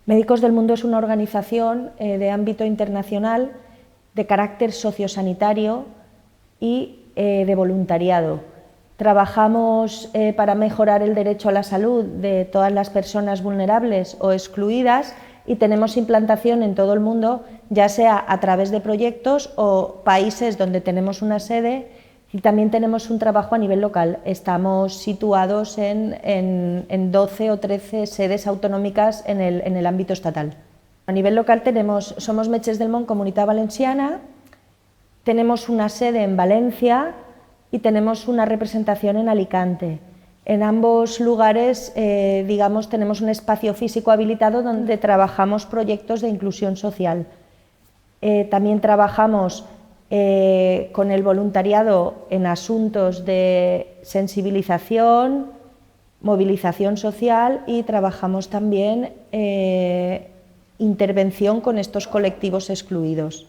Médicos del Mundo es una organización de ámbito internacional de carácter sociosanitario y de voluntariado. Trabajamos para mejorar el derecho a la salud de todas las personas vulnerables o excluidas y tenemos implantación en todo el mundo, ya sea a través de proyectos o países donde tenemos una sede, y también tenemos un trabajo a nivel local. Estamos situados en 12 o 13 sedes autonómicas en el ámbito estatal. A nivel local somos Metges del Món Comunitat Valenciana, tenemos una sede en Valencia y tenemos una representación en Alicante. En ambos lugares, tenemos un espacio físico habilitado donde trabajamos proyectos de inclusión social. También trabajamos con el voluntariado en asuntos de sensibilización, movilización social y trabajamos también intervención con estos colectivos excluidos.